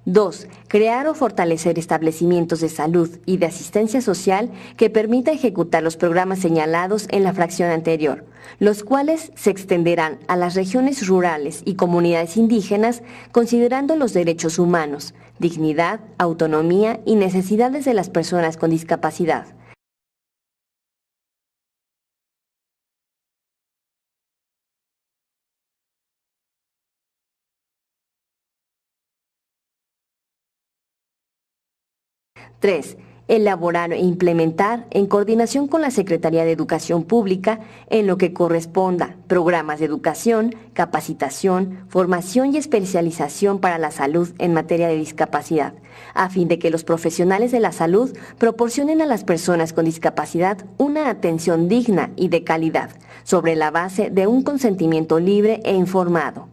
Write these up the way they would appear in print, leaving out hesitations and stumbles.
2. Crear o fortalecer establecimientos de salud y de asistencia social que permita ejecutar los programas señalados en la fracción anterior, los cuales se extenderán a las regiones rurales y comunidades indígenas, considerando los derechos humanos, dignidad, autonomía y necesidades de las personas con discapacidad. Tres, elaborar e implementar, en coordinación con la Secretaría de Educación Pública, en lo que corresponda, programas de educación, capacitación, formación y especialización para la salud en materia de discapacidad, a fin de que los profesionales de la salud proporcionen a las personas con discapacidad una atención digna y de calidad, sobre la base de un consentimiento libre e informado.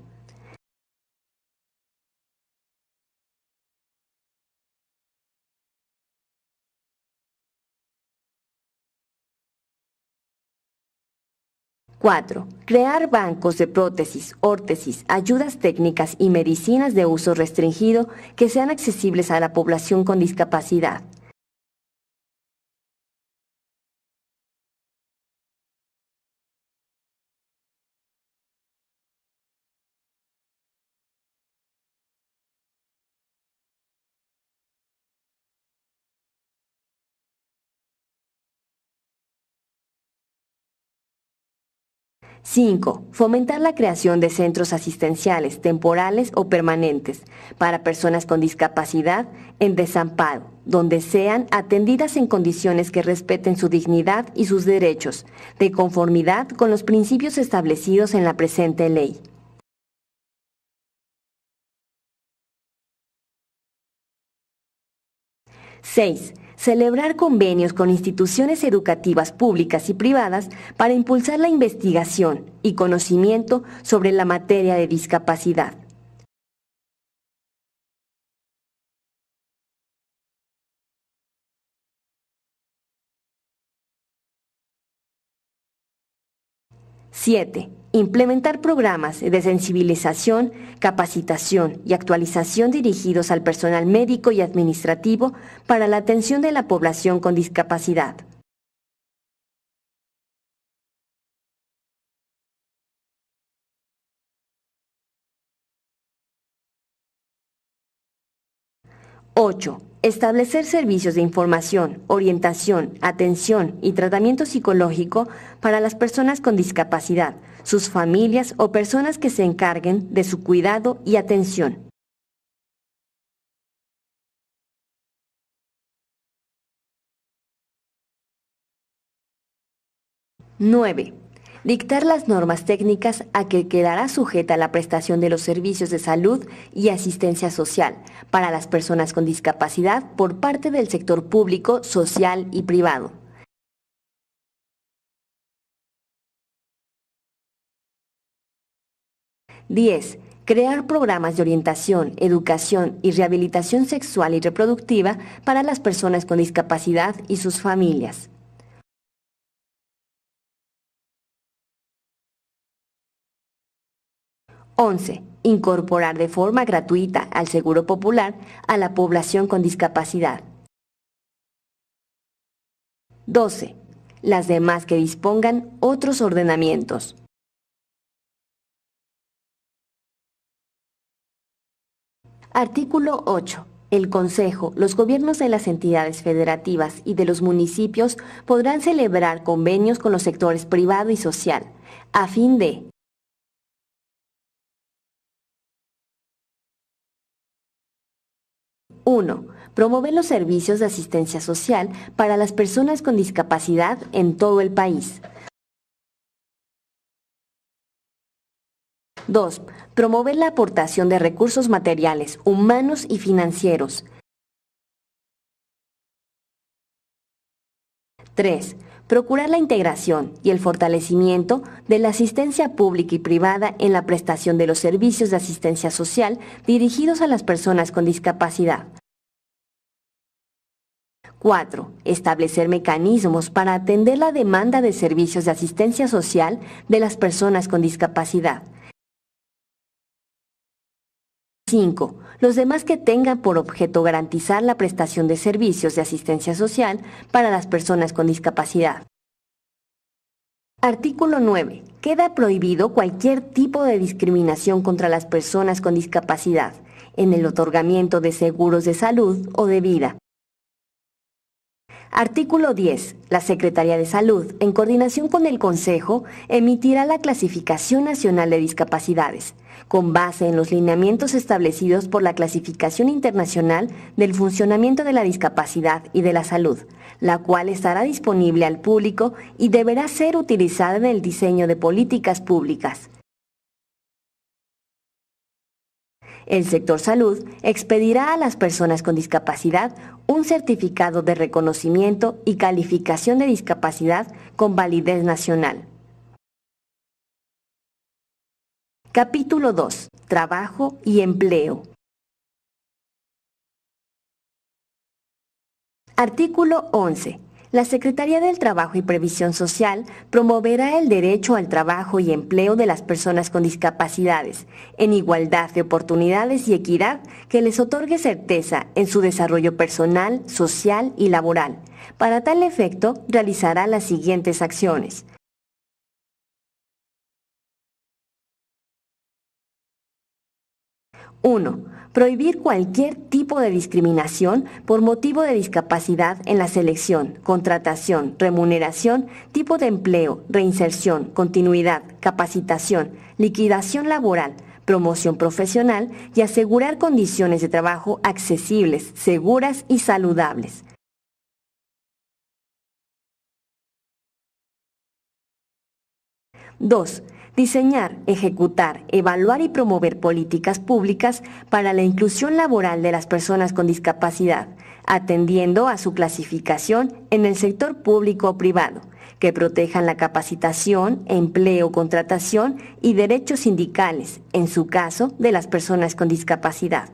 4. Crear bancos de prótesis, órtesis, ayudas técnicas y medicinas de uso restringido que sean accesibles a la población con discapacidad. 5. Fomentar la creación de centros asistenciales temporales o permanentes para personas con discapacidad en desamparo, donde sean atendidas en condiciones que respeten su dignidad y sus derechos, de conformidad con los principios establecidos en la presente ley. 6. Celebrar convenios con instituciones educativas públicas y privadas para impulsar la investigación y conocimiento sobre la materia de discapacidad. 7. Implementar programas de sensibilización, capacitación y actualización dirigidos al personal médico y administrativo para la atención de la población con discapacidad. 8. Establecer servicios de información, orientación, atención y tratamiento psicológico para las personas con discapacidad, sus familias o personas que se encarguen de su cuidado y atención. 9. Dictar las normas técnicas a que quedará sujeta la prestación de los servicios de salud y asistencia social para las personas con discapacidad por parte del sector público, social y privado. 10. Crear programas de orientación, educación y rehabilitación sexual y reproductiva para las personas con discapacidad y sus familias. 11. Incorporar de forma gratuita al Seguro Popular a la población con discapacidad. 12. Las demás que dispongan otros ordenamientos. Artículo 8. El Consejo, los gobiernos de las entidades federativas y de los municipios podrán celebrar convenios con los sectores privado y social, a fin de: 1. Promover los servicios de asistencia social para las personas con discapacidad en todo el país. 2. Promover la aportación de recursos materiales, humanos y financieros. 3. Procurar la integración y el fortalecimiento de la asistencia pública y privada en la prestación de los servicios de asistencia social dirigidos a las personas con discapacidad. 4. Establecer mecanismos para atender la demanda de servicios de asistencia social de las personas con discapacidad. 5. los demás que tengan por objeto garantizar la prestación de servicios de asistencia social para las personas con discapacidad. Artículo 9. Queda prohibido cualquier tipo de discriminación contra las personas con discapacidad en el otorgamiento de seguros de salud o de vida. Artículo 10. La Secretaría de Salud, en coordinación con el Consejo, emitirá la Clasificación Nacional de Discapacidades, con base en los lineamientos establecidos por la Clasificación Internacional del Funcionamiento de la Discapacidad y de la Salud, la cual estará disponible al público y deberá ser utilizada en el diseño de políticas públicas. El sector salud expedirá a las personas con discapacidad un certificado de reconocimiento y calificación de discapacidad con validez nacional. Capítulo 2. Trabajo y empleo. Artículo 11. La Secretaría del Trabajo y Previsión Social promoverá el derecho al trabajo y empleo de las personas con discapacidades, en igualdad de oportunidades y equidad que les otorgue certeza en su desarrollo personal, social y laboral. Para tal efecto, realizará las siguientes acciones. 1. Prohibir cualquier tipo de discriminación por motivo de discapacidad en la selección, contratación, remuneración, tipo de empleo, reinserción, continuidad, capacitación, liquidación laboral, promoción profesional y asegurar condiciones de trabajo accesibles, seguras y saludables. 2. Diseñar, ejecutar, evaluar y promover políticas públicas para la inclusión laboral de las personas con discapacidad, atendiendo a su clasificación en el sector público o privado, que protejan la capacitación, empleo, contratación y derechos sindicales, en su caso, de las personas con discapacidad.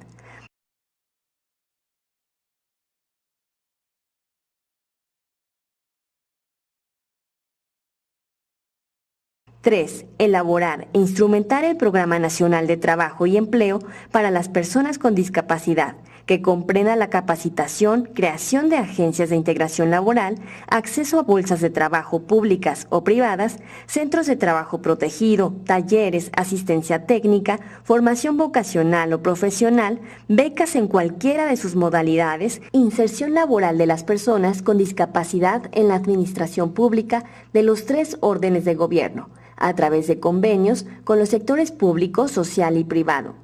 3. Elaborar e instrumentar el Programa Nacional de Trabajo y Empleo para las personas con discapacidad, que comprenda la capacitación, creación de agencias de integración laboral, acceso a bolsas de trabajo públicas o privadas, centros de trabajo protegido, talleres, asistencia técnica, formación vocacional o profesional, becas en cualquiera de sus modalidades, inserción laboral de las personas con discapacidad en la administración pública de los 3 órdenes de gobierno, a través de convenios con los sectores público, social y privado.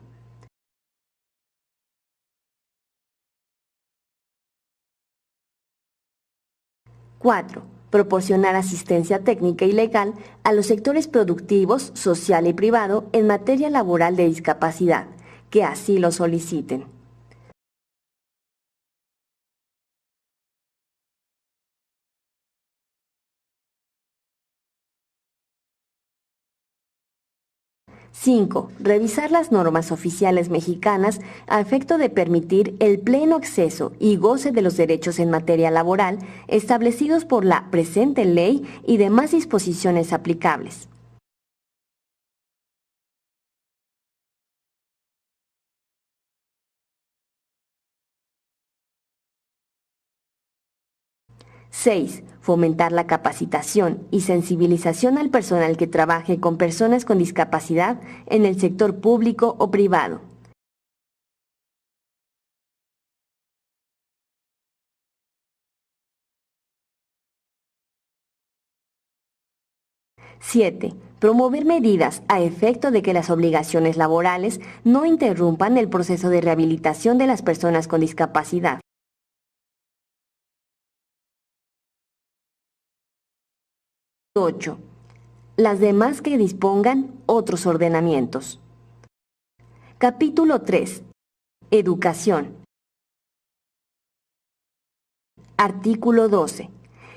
4. Proporcionar asistencia técnica y legal a los sectores productivos, social y privado en materia laboral de discapacidad, que así lo soliciten. 5. Revisar las normas oficiales mexicanas a efecto de permitir el pleno acceso y goce de los derechos en materia laboral establecidos por la presente ley y demás disposiciones aplicables. 6. Fomentar la capacitación y sensibilización al personal que trabaje con personas con discapacidad en el sector público o privado. 7. Promover medidas a efecto de que las obligaciones laborales no interrumpan el proceso de rehabilitación de las personas con discapacidad. 8. Las demás que dispongan otros ordenamientos. Capítulo 3. Educación. Artículo 12.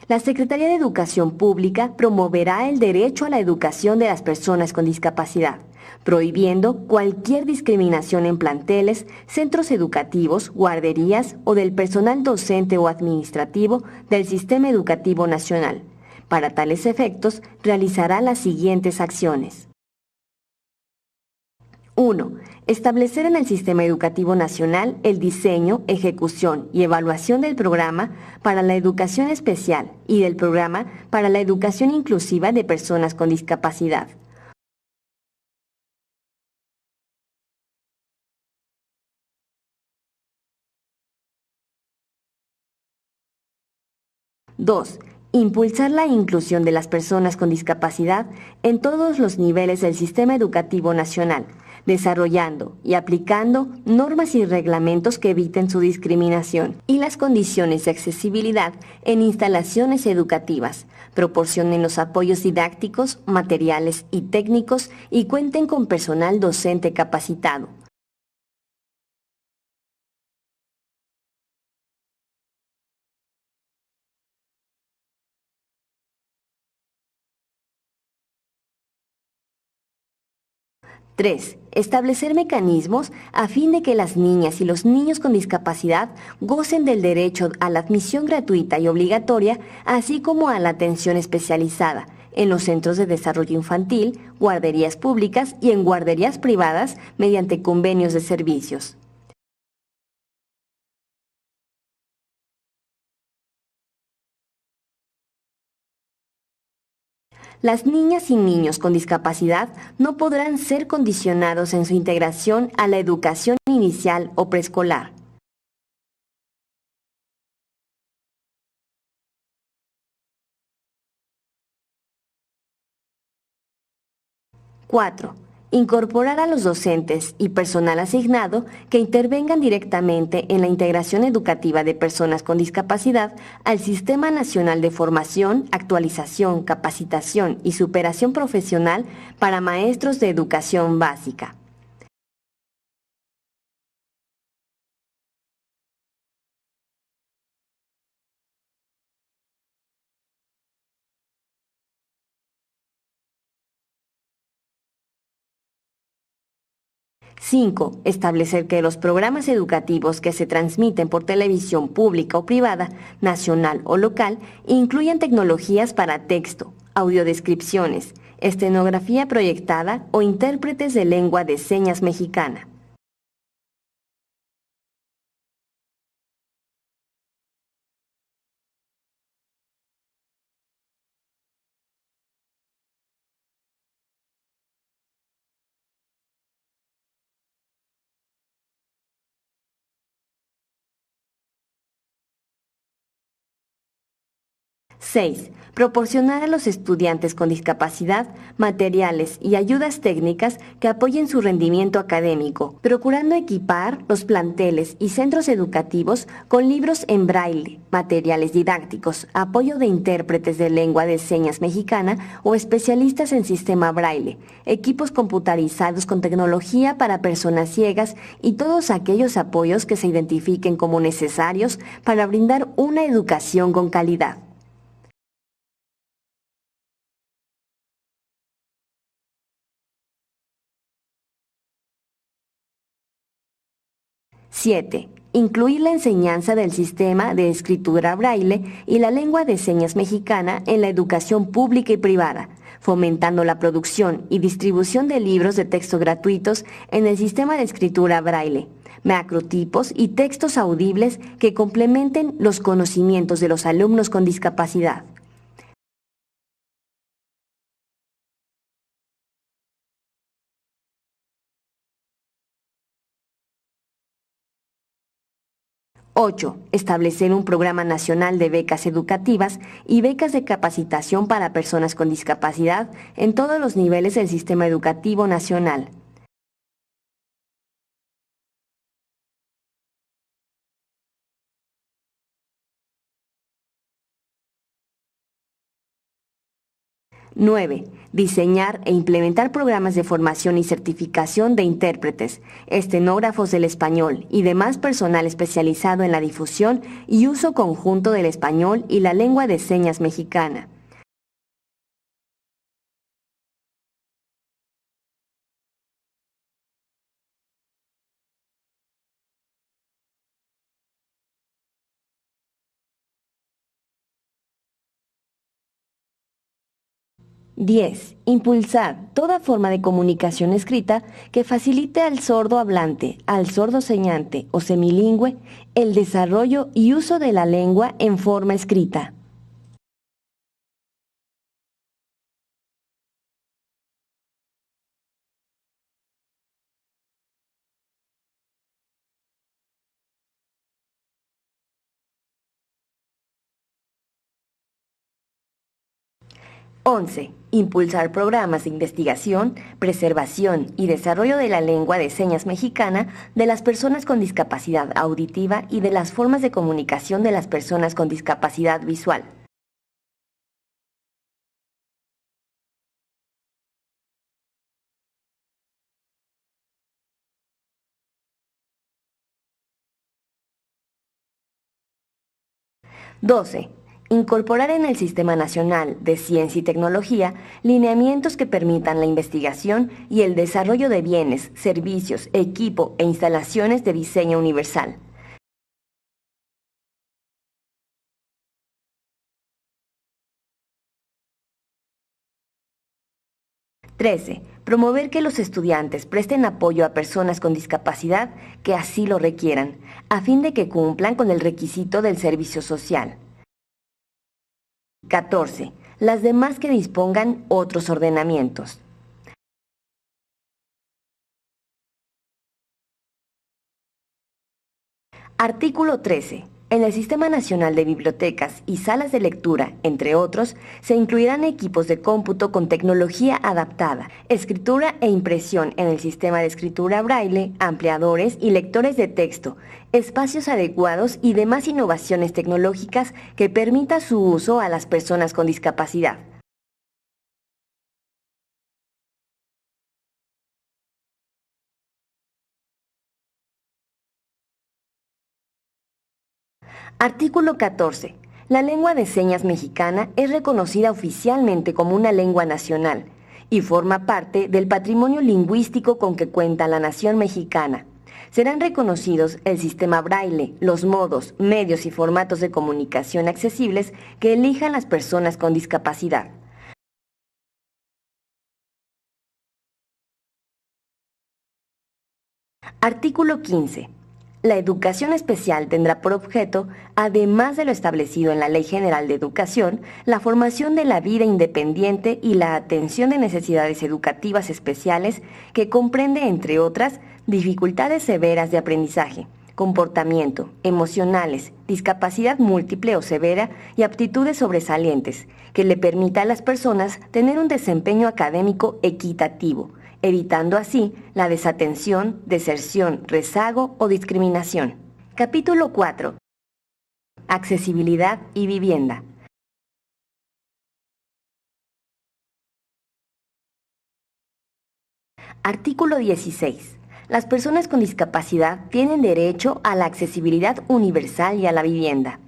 La Secretaría de Educación Pública promoverá el derecho a la educación de las personas con discapacidad, prohibiendo cualquier discriminación en planteles, centros educativos, guarderías o del personal docente o administrativo del Sistema Educativo Nacional. Para tales efectos, realizará las siguientes acciones. 1. Establecer en el Sistema Educativo Nacional el diseño, ejecución y evaluación del programa para la educación especial y del programa para la educación inclusiva de personas con discapacidad. 2. Impulsar la inclusión de las personas con discapacidad en todos los niveles del sistema educativo nacional, desarrollando y aplicando normas y reglamentos que eviten su discriminación y las condiciones de accesibilidad en instalaciones educativas, proporcionen los apoyos didácticos, materiales y técnicos y cuenten con personal docente capacitado. Tres, establecer mecanismos a fin de que las niñas y los niños con discapacidad gocen del derecho a la admisión gratuita y obligatoria, así como a la atención especializada en los centros de desarrollo infantil, guarderías públicas y en guarderías privadas mediante convenios de servicios. Las niñas y niños con discapacidad no podrán ser condicionados en su integración a la educación inicial o preescolar. 4. Incorporar a los docentes y personal asignado que intervengan directamente en la integración educativa de personas con discapacidad al Sistema Nacional de Formación, Actualización, Capacitación y Superación Profesional para Maestros de Educación Básica. 5. Establecer que los programas educativos que se transmiten por televisión pública o privada, nacional o local, incluyan tecnologías para texto, audiodescripciones, estenografía proyectada o intérpretes de lengua de señas mexicana. 6. Proporcionar a los estudiantes con discapacidad materiales y ayudas técnicas que apoyen su rendimiento académico, procurando equipar los planteles y centros educativos con libros en braille, materiales didácticos, apoyo de intérpretes de lengua de señas mexicana o especialistas en sistema braille, equipos computarizados con tecnología para personas ciegas y todos aquellos apoyos que se identifiquen como necesarios para brindar una educación con calidad. 7. Incluir la enseñanza del sistema de escritura braille y la lengua de señas mexicana en la educación pública y privada, fomentando la producción y distribución de libros de texto gratuitos en el sistema de escritura braille, macrotipos y textos audibles que complementen los conocimientos de los alumnos con discapacidad. 8. Establecer un programa nacional de becas educativas y becas de capacitación para personas con discapacidad en todos los niveles del sistema educativo nacional. 9. Diseñar e implementar programas de formación y certificación de intérpretes, estenógrafos del español y demás personal especializado en la difusión y uso conjunto del español y la lengua de señas mexicana. 10. Impulsar toda forma de comunicación escrita que facilite al sordo hablante, al sordo señante o semilingüe el desarrollo y uso de la lengua en forma escrita. Once. Impulsar programas de investigación, preservación y desarrollo de la lengua de señas mexicana de las personas con discapacidad auditiva y de las formas de comunicación de las personas con discapacidad visual. Doce. Incorporar en el Sistema Nacional de Ciencia y Tecnología lineamientos que permitan la investigación y el desarrollo de bienes, servicios, equipo e instalaciones de diseño universal. 13. Promover que los estudiantes presten apoyo a personas con discapacidad que así lo requieran, a fin de que cumplan con el requisito del servicio social. 14. Las demás que dispongan otros ordenamientos. Artículo 13. En el Sistema Nacional de Bibliotecas y Salas de Lectura, entre otros, se incluirán equipos de cómputo con tecnología adaptada, escritura e impresión en el sistema de escritura braille, ampliadores y lectores de texto, espacios adecuados y demás innovaciones tecnológicas que permita su uso a las personas con discapacidad. Artículo 14. La lengua de señas mexicana es reconocida oficialmente como una lengua nacional y forma parte del patrimonio lingüístico con que cuenta la nación mexicana. Serán reconocidos el sistema braille, los modos, medios y formatos de comunicación accesibles que elijan las personas con discapacidad. Artículo 15. La educación especial tendrá por objeto, además de lo establecido en la Ley General de Educación, la formación de la vida independiente y la atención de necesidades educativas especiales que comprende, entre otras, dificultades severas de aprendizaje, comportamiento, emocionales, discapacidad múltiple o severa y aptitudes sobresalientes, que le permita a las personas tener un desempeño académico equitativo, evitando así la desatención, deserción, rezago o discriminación. Capítulo 4. Accesibilidad y vivienda. Artículo 16. Las personas con discapacidad tienen derecho a la accesibilidad universal y a la vivienda,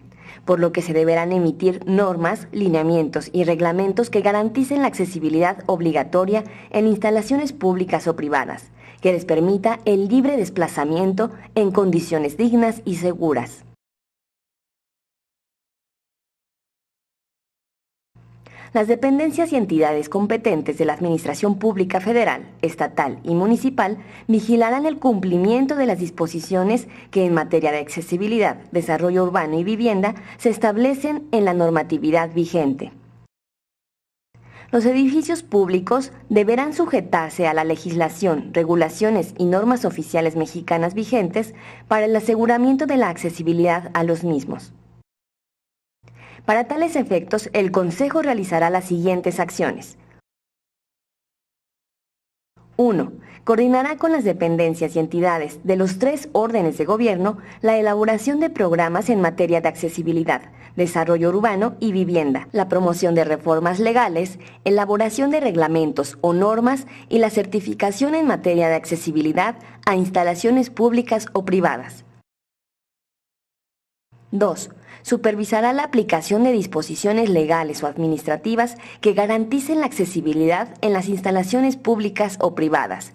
por lo que se deberán emitir normas, lineamientos y reglamentos que garanticen la accesibilidad obligatoria en instalaciones públicas o privadas, que les permita el libre desplazamiento en condiciones dignas y seguras. Las dependencias y entidades competentes de la Administración Pública Federal, Estatal y Municipal vigilarán el cumplimiento de las disposiciones que en materia de accesibilidad, desarrollo urbano y vivienda se establecen en la normatividad vigente. Los edificios públicos deberán sujetarse a la legislación, regulaciones y normas oficiales mexicanas vigentes para el aseguramiento de la accesibilidad a los mismos. Para tales efectos, el Consejo realizará las siguientes acciones. 1. Coordinará con las dependencias y entidades de los 3 órdenes de gobierno la elaboración de programas en materia de accesibilidad, desarrollo urbano y vivienda, la promoción de reformas legales, elaboración de reglamentos o normas y la certificación en materia de accesibilidad a instalaciones públicas o privadas. 2. Supervisará la aplicación de disposiciones legales o administrativas que garanticen la accesibilidad en las instalaciones públicas o privadas.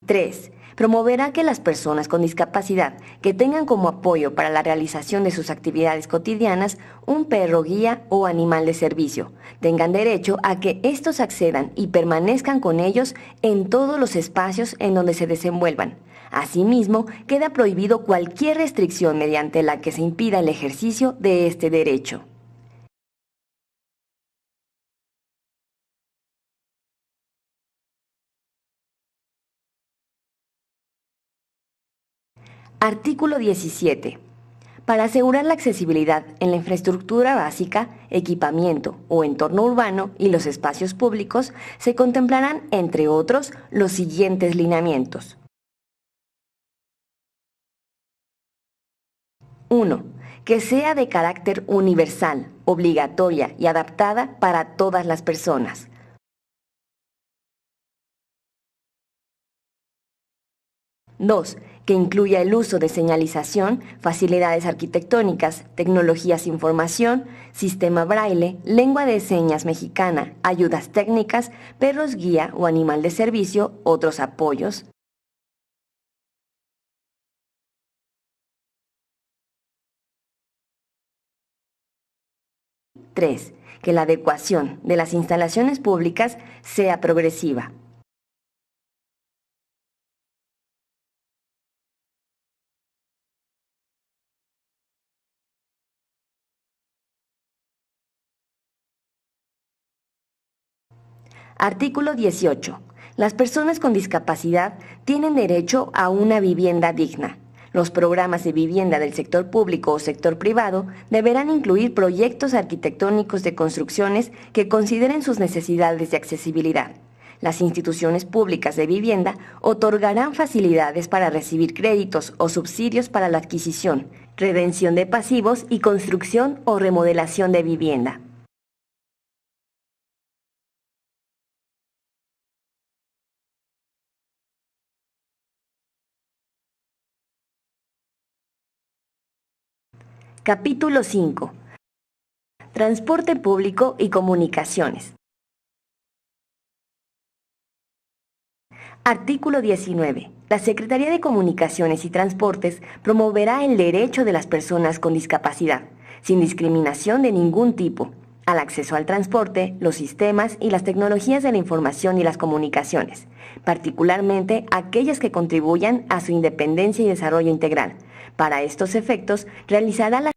3. Promoverá que las personas con discapacidad que tengan como apoyo para la realización de sus actividades cotidianas un perro guía o animal de servicio tengan derecho a que estos accedan y permanezcan con ellos en todos los espacios en donde se desenvuelvan. Asimismo, queda prohibido cualquier restricción mediante la que se impida el ejercicio de este derecho. Artículo 17. Para asegurar la accesibilidad en la infraestructura básica, equipamiento o entorno urbano y los espacios públicos, se contemplarán, entre otros, los siguientes lineamientos. 1. Que sea de carácter universal, obligatoria y adaptada para todas las personas. 2. Que incluya el uso de señalización, facilidades arquitectónicas, tecnologías de información, sistema braille, lengua de señas mexicana, ayudas técnicas, perros guía o animal de servicio, otros apoyos. 3. Que la adecuación de las instalaciones públicas sea progresiva. Artículo 18. Las personas con discapacidad tienen derecho a una vivienda digna. Los programas de vivienda del sector público o sector privado deberán incluir proyectos arquitectónicos de construcciones que consideren sus necesidades de accesibilidad. Las instituciones públicas de vivienda otorgarán facilidades para recibir créditos o subsidios para la adquisición, redención de pasivos y construcción o remodelación de vivienda. Capítulo 5. Transporte público y comunicaciones. Artículo 19. La Secretaría de Comunicaciones y Transportes promoverá el derecho de las personas con discapacidad, sin discriminación de ningún tipo, al acceso al transporte, los sistemas y las tecnologías de la información y las comunicaciones, particularmente aquellas que contribuyan a su independencia y desarrollo integral. Para estos efectos, realizará la